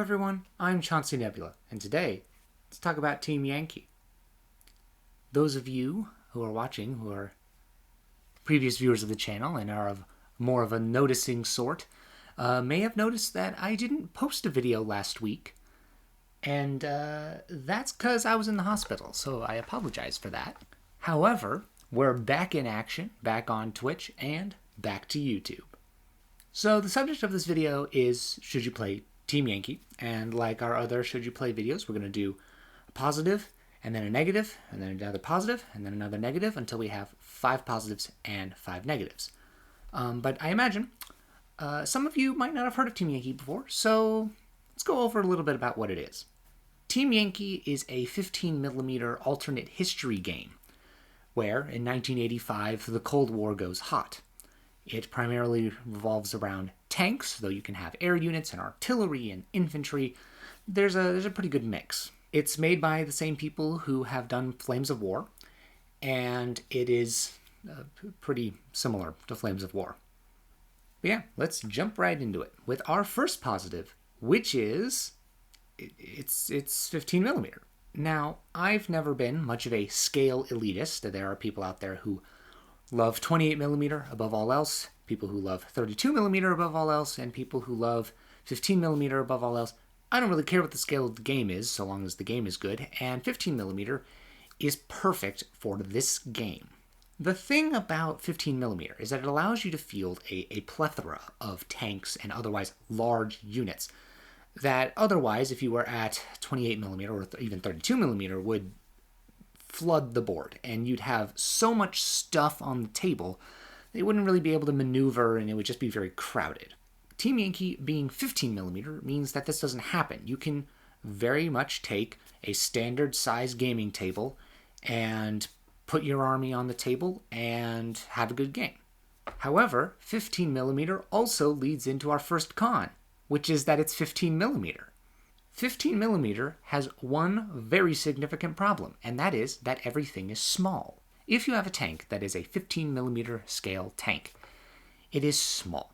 everyone, I'm Chauncey Nebula, and today, let's talk about Team Yankee. Those of you who are watching, who are previous viewers of the channel and are of more of a noticing sort, may have noticed that I didn't post a video last week, and that's because I was in the hospital, so I apologize for that. However, we're back in action, back on Twitch, and back to YouTube. So the subject of this video is, should you play Team Yankee? And like our other should you play videos, we're going to do a positive, and then a negative, and then another positive, and then another negative, until we have 5 positives and 5 negatives. But I imagine some of you might not have heard of Team Yankee before, so let's go over a little bit about what it is. Team Yankee is a 15mm alternate history game, where in 1985 the Cold War goes hot. It primarily revolves around tanks, though you can have air units and artillery and infantry. There's a pretty good mix. It's made by the same people who have done Flames of War, and it is pretty similar to Flames of War. But yeah, let's jump right into it with our first positive, which is it's 15mm. Now, I've never been much of a scale elitist. There are people out there who love 28mm above all else, people who love 32mm above all else, and people who love 15mm above all else. I don't really care what the scale of the game is, so long as the game is good, and 15mm is perfect for this game. The thing about 15mm is that it allows you to field a plethora of tanks and otherwise large units that otherwise, if you were at 28mm or even 32mm, would flood the board, and you'd have so much stuff on the table they wouldn't really be able to maneuver, and it would just be very crowded. Team Yankee being 15mm means that this doesn't happen. You can very much take a standard size gaming table and put your army on the table and have a good game. However, 15mm also leads into our first con, which is that it's 15mm. 15mm has one very significant problem, and that is that everything is small. If you have a tank that is a 15mm scale tank, it is small.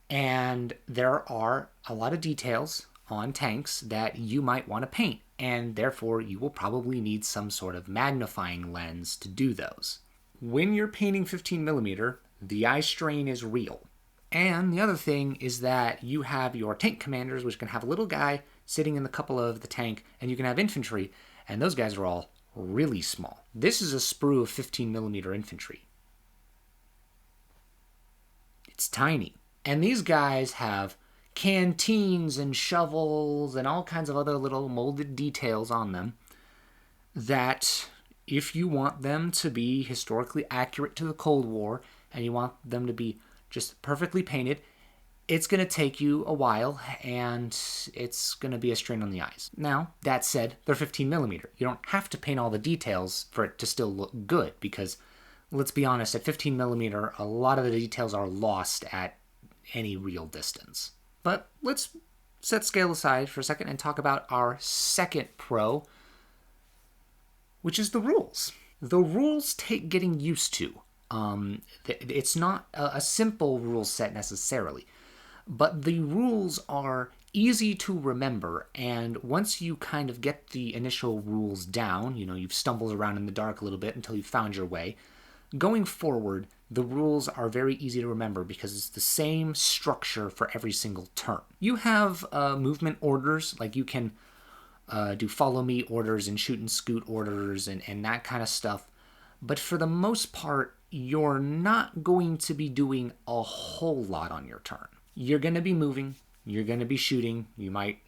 And there are a lot of details on tanks that you might want to paint, and therefore you will probably need some sort of magnifying lens to do those. When you're painting 15mm, the eye strain is real. And the other thing is that you have your tank commanders, which can have a little guy sitting in the couple of the tank, and you can have infantry, and those guys are all really small. This is a sprue of 15mm infantry. It's tiny. And these guys have canteens and shovels and all kinds of other little molded details on them that, if you want them to be historically accurate to the Cold War, and you want them to be just perfectly painted, it's going to take you a while, and it's going to be a strain on the eyes. Now, that said, they're 15mm. You don't have to paint all the details for it to still look good, because, let's be honest, at 15mm, a lot of the details are lost at any real distance. But let's set scale aside for a second and talk about our second pro, which is the rules. The rules take getting used to. It's not a simple rule set necessarily, but the rules are easy to remember, and once you kind of get the initial rules down, you've stumbled around in the dark a little bit until you've found your way, going forward, the rules are very easy to remember because it's the same structure for every single turn. You have movement orders, like you can do follow me orders and shoot and scoot orders and that kind of stuff, but for the most part, you're not going to be doing a whole lot on your turn. You're going to be moving, you're going to be shooting, you might,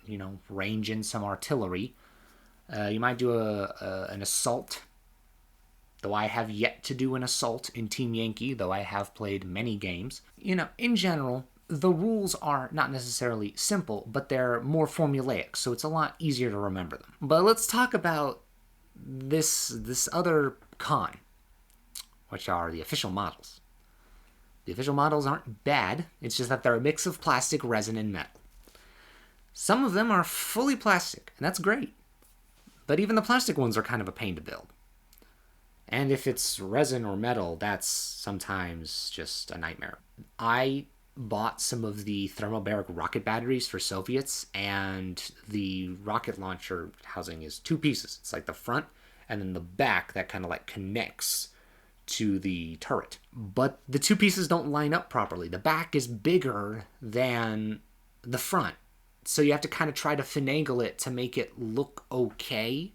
range in some artillery, you might do an assault, though I have yet to do an assault in Team Yankee, though I have played many games. In general, the rules are not necessarily simple, but they're more formulaic, so it's a lot easier to remember them. But let's talk about this other con, which are the official models. The official models aren't bad, it's just that they're a mix of plastic, resin, and metal. Some of them are fully plastic, and that's great. But even the plastic ones are kind of a pain to build. And if it's resin or metal, that's sometimes just a nightmare. I bought some of the thermobaric rocket batteries for Soviets, and the rocket launcher housing is two pieces. It's like the front and then the back that kind of like connects to the turret. But the two pieces don't line up properly. The back is bigger than the front. So you have to kind of try to finagle it to make it look okay.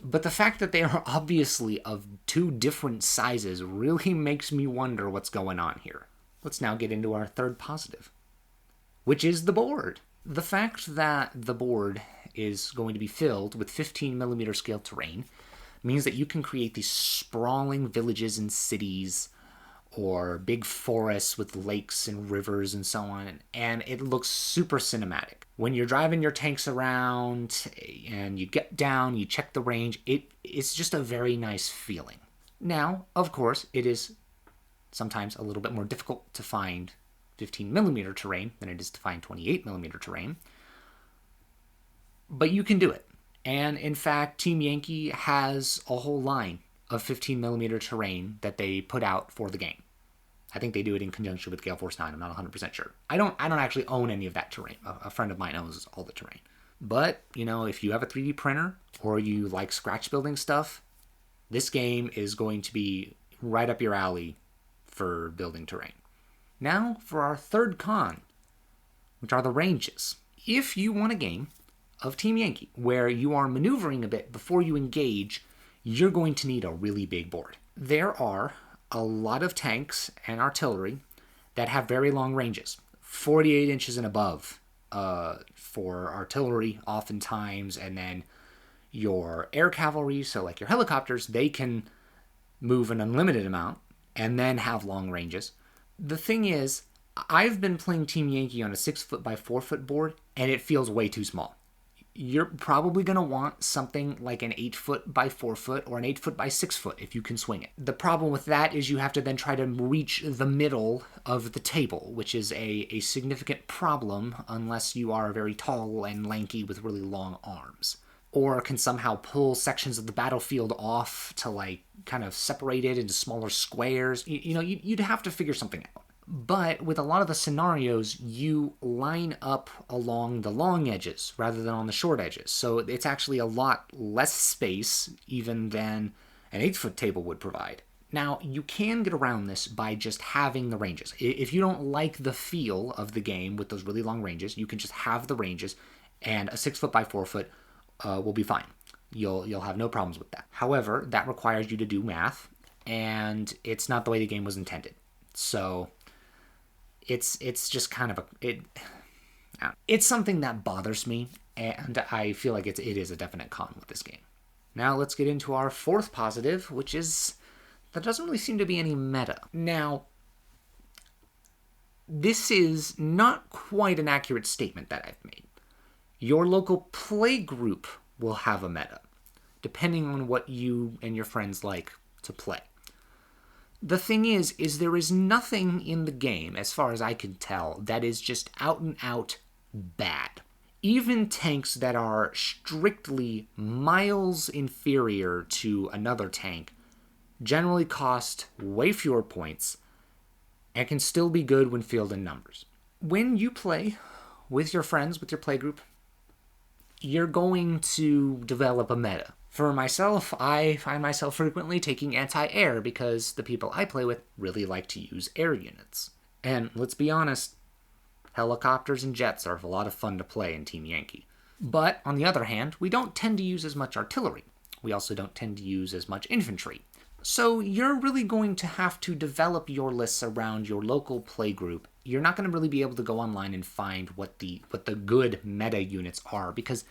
But the fact that they are obviously of two different sizes really makes me wonder what's going on here. Let's now get into our third positive, which is the board. The fact that the board is going to be filled with 15mm scale terrain means that you can create these sprawling villages and cities or big forests with lakes and rivers and so on, and it looks super cinematic. When you're driving your tanks around and you get down, you check the range, it's just a very nice feeling. Now, of course, it is sometimes a little bit more difficult to find 15mm terrain than it is to find 28mm terrain, but you can do it. And in fact, Team Yankee has a whole line of 15mm terrain that they put out for the game. I think they do it in conjunction with Gale Force 9. I'm not 100% sure. I don't actually own any of that terrain. A friend of mine owns all the terrain. But, if you have a 3D printer or you like scratch building stuff, this game is going to be right up your alley for building terrain. Now for our third con, which are the ranges. If you want a game of Team Yankee where you are maneuvering a bit before you engage, you're going to need a really big board. There are a lot of tanks and artillery that have very long ranges, 48 inches and above for artillery oftentimes, and then your air cavalry, so like your helicopters, they can move an unlimited amount and then have long ranges. The thing is, I've been playing Team Yankee on a 6-foot by 4-foot board, and it feels way too small. You're probably going to want something like an 8-foot by 4-foot or an 8-foot by 6-foot if you can swing it. The problem with that is you have to then try to reach the middle of the table, which is a significant problem unless you are very tall and lanky with really long arms. Or can somehow pull sections of the battlefield off to like kind of separate it into smaller squares. You'd have to figure something out. But with a lot of the scenarios, you line up along the long edges rather than on the short edges. So it's actually a lot less space even than an 8-foot table would provide. Now, you can get around this by just having the ranges. If you don't like the feel of the game with those really long ranges, you can just have the ranges, and a 6-foot by 4-foot will be fine. You'll have no problems with that. However, that requires you to do math, and it's not the way the game was intended. So it's just kind of it's something that bothers me, and I feel like it is a definite con with this game. Now let's get into our fourth positive, which is there doesn't really seem to be any meta. Now, this is not quite an accurate statement that I've made. Your local play group will have a meta, depending on what you and your friends like to play. The thing is there is nothing in the game, as far as I can tell, that is just out and out bad. Even tanks that are strictly miles inferior to another tank generally cost way fewer points and can still be good when fielded in numbers. When you play with your friends, with your playgroup, you're going to develop a meta. For myself, I find myself frequently taking anti-air because the people I play with really like to use air units. And let's be honest, helicopters and jets are a lot of fun to play in Team Yankee. But on the other hand, we don't tend to use as much artillery. We also don't tend to use as much infantry. So you're really going to have to develop your lists around your local playgroup. You're not going to really be able to go online and find what the good meta units are because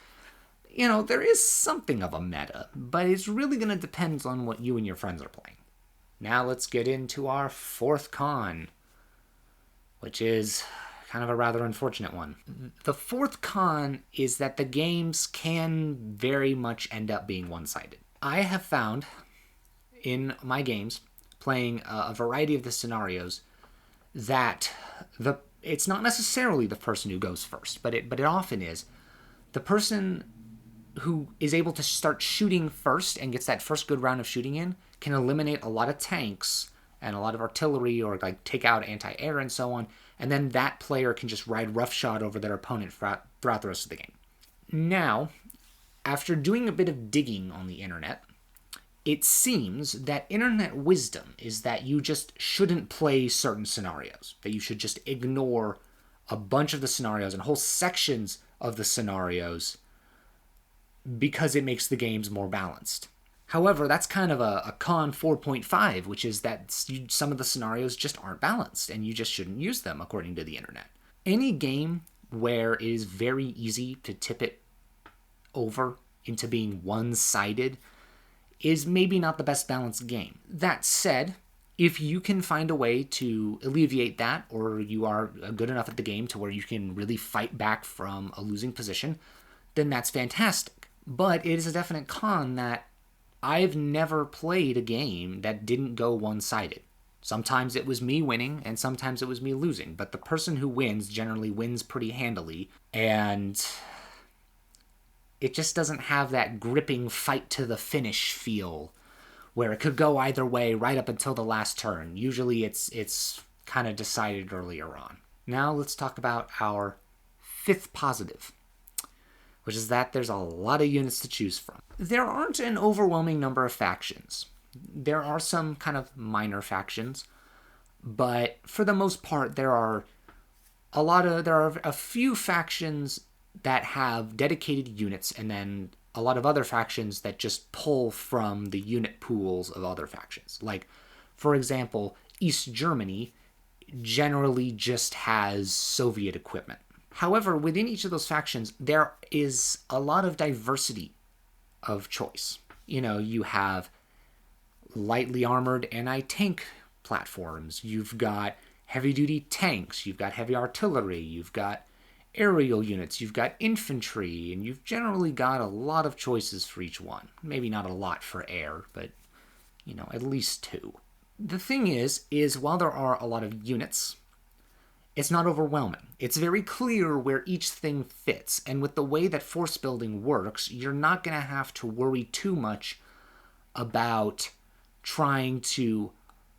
there is something of a meta, but it's really going to depend on what you and your friends are playing. Now let's get into our fourth con, which is kind of a rather unfortunate one. The fourth con is that the games can very much end up being one-sided. I have found in my games, playing a variety of the scenarios, that it's not necessarily the person who goes first, but it often is. The person who is able to start shooting first and gets that first good round of shooting in can eliminate a lot of tanks and a lot of artillery or like take out anti-air and so on and then that player can just ride roughshod over their opponent throughout the rest of the game. Now, after doing a bit of digging on the internet, it seems that internet wisdom is that you just shouldn't play certain scenarios, that you should just ignore a bunch of the scenarios and whole sections of the scenarios because it makes the games more balanced. However, that's kind of a con 4.5, which is that some of the scenarios just aren't balanced, and you just shouldn't use them, according to the internet. Any game where it is very easy to tip it over into being one-sided is maybe not the best balanced game. That said, if you can find a way to alleviate that, or you are good enough at the game to where you can really fight back from a losing position, then that's fantastic. But it is a definite con that I've never played a game that didn't go one-sided. Sometimes it was me winning, and sometimes it was me losing. But the person who wins generally wins pretty handily, and it just doesn't have that gripping fight-to-the-finish feel where it could go either way right up until the last turn. Usually it's kind of decided earlier on. Now let's talk about our fifth positive, which is that there's a lot of units to choose from. There aren't an overwhelming number of factions. There are some kind of minor factions, but for the most part, there are a few factions that have dedicated units, and then a lot of other factions that just pull from the unit pools of other factions. Like, for example, East Germany generally just has Soviet equipment. However, within each of those factions, there is a lot of diversity of choice. You have lightly armored anti-tank platforms. You've got heavy-duty tanks. You've got heavy artillery. You've got aerial units. You've got infantry. And you've generally got a lot of choices for each one. Maybe not a lot for air, but, at least two. The thing is while there are a lot of units, it's not overwhelming. It's very clear where each thing fits, and with the way that force building works, you're not going to have to worry too much about trying to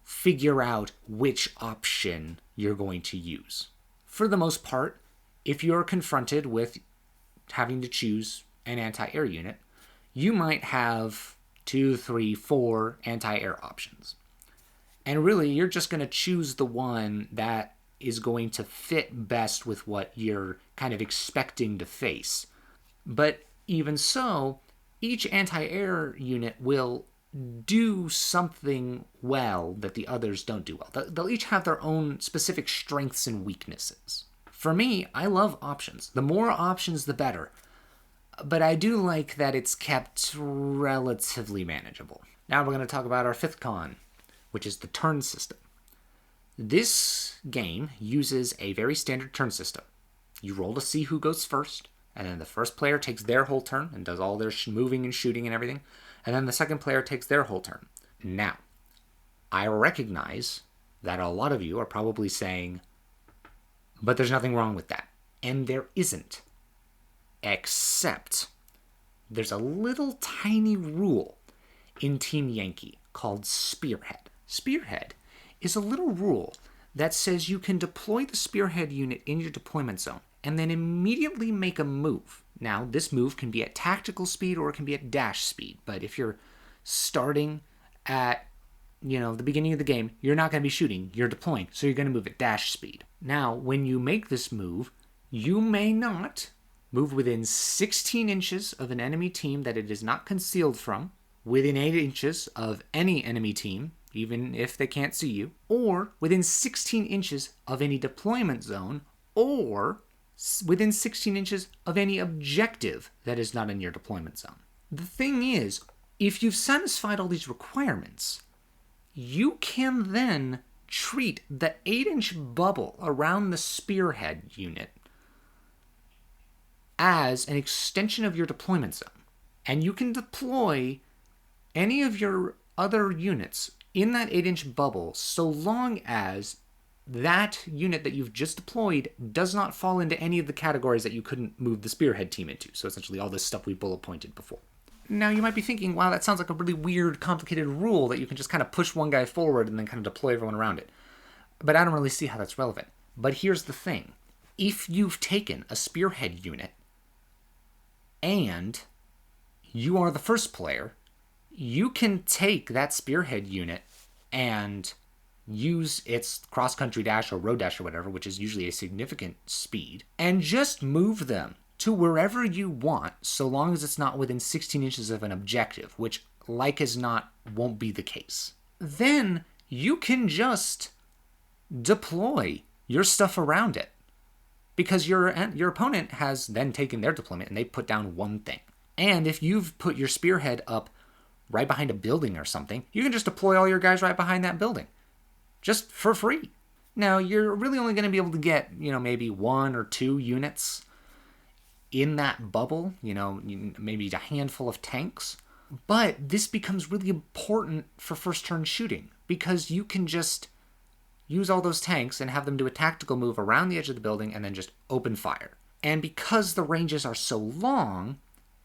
figure out which option you're going to use. For the most part, if you're confronted with having to choose an anti-air unit, you might have 2, 3, 4 anti-air options. And really, you're just going to choose the one that is going to fit best with what you're kind of expecting to face. But even so, each anti-air unit will do something well that the others don't do well. They'll each have their own specific strengths and weaknesses. For me, I love options. The more options, the better. But I do like that it's kept relatively manageable. Now we're going to talk about our fifth con, which is the turn system. This game uses a very standard turn system. You roll to see who goes first, and then the first player takes their whole turn and does all their moving and shooting and everything, and then the second player takes their whole turn. Now, I recognize that a lot of you are probably saying, but there's nothing wrong with that. And there isn't. Except there's a little tiny rule in Team Yankee called Spearhead. Spearhead is a little rule that says you can deploy the Spearhead unit in your deployment zone and then immediately make a move. Now, this move can be at tactical speed or it can be at dash speed, but if you're starting at, the beginning of the game, you're not going to be shooting, you're deploying, so you're going to move at dash speed. Now, when you make this move, you may not move within 16 inches of an enemy team that it is not concealed from, within 8 inches of any enemy team, even if they can't see you, or within 16 inches of any deployment zone, or within 16 inches of any objective that is not in your deployment zone. The thing is, if you've satisfied all these requirements, you can then treat the 8-inch bubble around the Spearhead unit as an extension of your deployment zone. And you can deploy any of your other units in that 8-inch bubble so long as that unit that you've just deployed does not fall into any of the categories that you couldn't move the Spearhead team into. So essentially all this stuff we bullet pointed before. Now you might be thinking, wow, that sounds like a really weird, complicated rule that you can just kind of push one guy forward and then kind of deploy everyone around it. But I don't really see how that's relevant. But here's the thing. If you've taken a Spearhead unit and you are the first player, you can take that Spearhead unit and use its cross-country dash or road dash or whatever, which is usually a significant speed, and just move them to wherever you want, so long as it's not within 16 inches of an objective, which, like as not, won't be the case. Then you can just deploy your stuff around it, because your opponent has then taken their deployment and they put down one thing. And if you've put your Spearhead up right behind a building or something, you can just deploy all your guys right behind that building, just for free. Now, you're really only going to be able to get, maybe 1 or 2 units in that bubble, maybe a handful of tanks. But this becomes really important for first turn shooting, because you can just use all those tanks and have them do a tactical move around the edge of the building and then just open fire. And because the ranges are so long,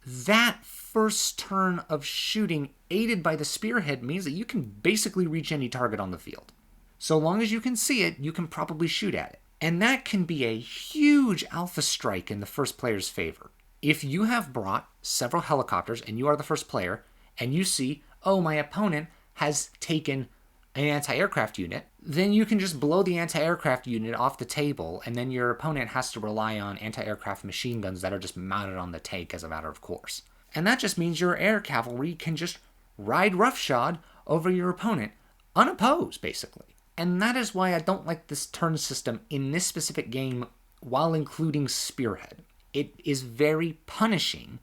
that first turn of shooting aided by the Spearhead means that you can basically reach any target on the field. So long as you can see it, you can probably shoot at it. And that can be a huge alpha strike in the first player's favor. If you have brought several helicopters and you are the first player, and you see, oh, my opponent has taken an anti-aircraft unit, then you can just blow the anti-aircraft unit off the table, and then your opponent has to rely on anti-aircraft machine guns that are just mounted on the tank as a matter of course. And that just means your air cavalry can just ride roughshod over your opponent, unopposed, basically. And that is why I don't like this turn system in this specific game while including Spearhead. It is very punishing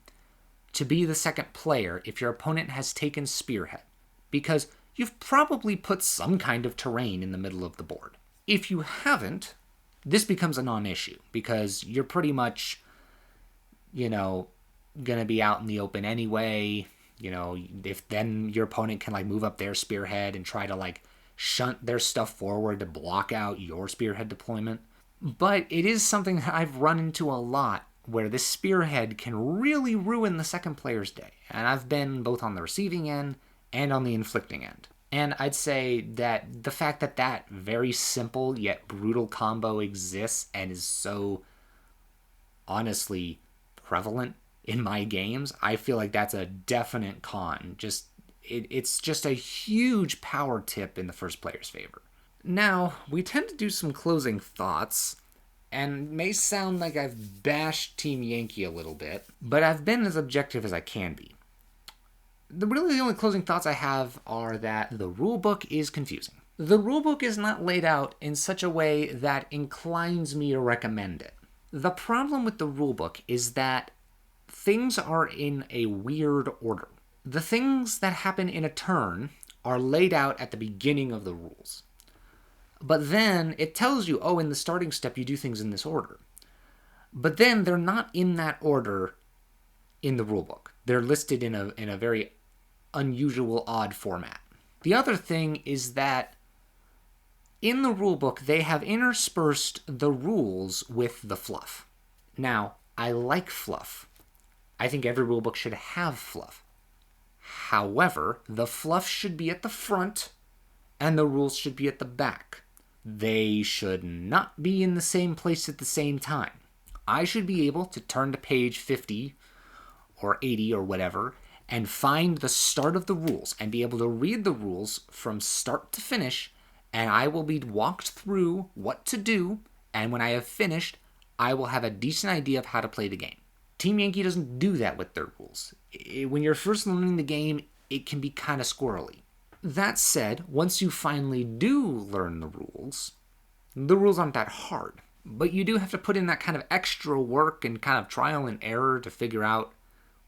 to be the second player if your opponent has taken Spearhead, because you've probably put some kind of terrain in the middle of the board. If you haven't, this becomes a non-issue, because you're pretty much, gonna be out in the open anyway. If then your opponent can move up their Spearhead and try to shunt their stuff forward to block out your Spearhead deployment. But it is something that I've run into a lot, where this Spearhead can really ruin the second player's day. And I've been both on the receiving end and on the inflicting end. And I'd say that the fact that that very simple yet brutal combo exists and is so honestly prevalent in my games, I feel like that's a definite con. It's just a huge power tip in the first player's favor. Now, we tend to do some closing thoughts, and may sound like I've bashed Team Yankee a little bit, but I've been as objective as I can be. The only closing thoughts I have are that the rulebook is confusing. The rulebook is not laid out in such a way that inclines me to recommend it. The problem with the rulebook is that things are in a weird order. The things that happen in a turn are laid out at the beginning of the rules. But then it tells you, in the starting step you do things in this order. But then they're not in that order in the rulebook. They're listed in a very unusual, odd format. The other thing is that in the rulebook they have interspersed the rules with the fluff. Now, I like fluff. I think every rulebook should have fluff. However, the fluff should be at the front and the rules should be at the back. They should not be in the same place at the same time. I should be able to turn to page 50 or 80 or whatever and find the start of the rules and be able to read the rules from start to finish, and I will be walked through what to do, and when I have finished, I will have a decent idea of how to play the game. Team Yankee doesn't do that with their rules. When you're first learning the game, it can be kind of squirrely. That said, once you finally do learn the rules aren't that hard. But you do have to put in that kind of extra work and kind of trial and error to figure out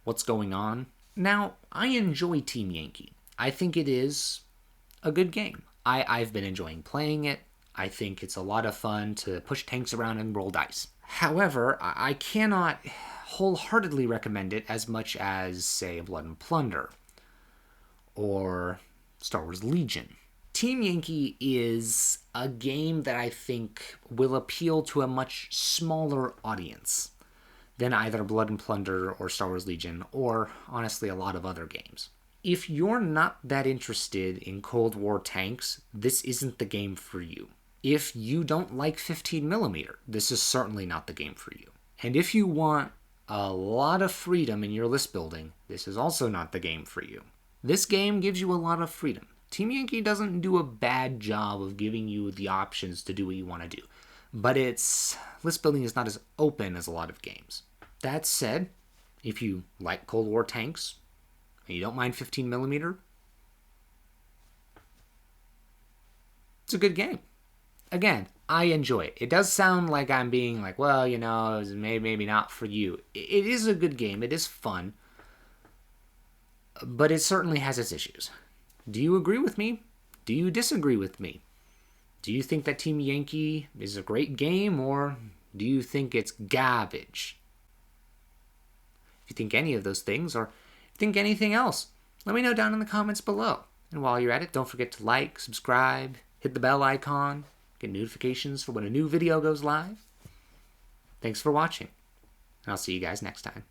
what's going on. Now, I enjoy Team Yankee. I think it is a good game. I've been enjoying playing it. I think it's a lot of fun to push tanks around and roll dice. However, I cannot wholeheartedly recommend it as much as, say, Blood and Plunder or Star Wars Legion. Team Yankee is a game that I think will appeal to a much smaller audience than either Blood and Plunder or Star Wars Legion, or honestly a lot of other games. If you're not that interested in Cold War tanks, this isn't the game for you. If you don't like 15mm, this is certainly not the game for you. And if you want a lot of freedom in your list building, this is also not the game for you. This game gives you a lot of freedom. Team Yankee doesn't do a bad job of giving you the options to do what you want to do, but its list building is not as open as a lot of games. That said, if you like Cold War tanks and you don't mind 15mm, it's a good game. Again, I enjoy it. It does sound like I'm being like, well, you know, maybe not for you. It is a good game. It is fun. But it certainly has its issues. Do you agree with me? Do you disagree with me? Do you think that Team Yankee is a great game, or do you think it's garbage? If you think any of those things, or think anything else, let me know down in the comments below. And while you're at it, don't forget to like, subscribe, hit the bell icon, get notifications for when a new video goes live. Thanks for watching, and I'll see you guys next time.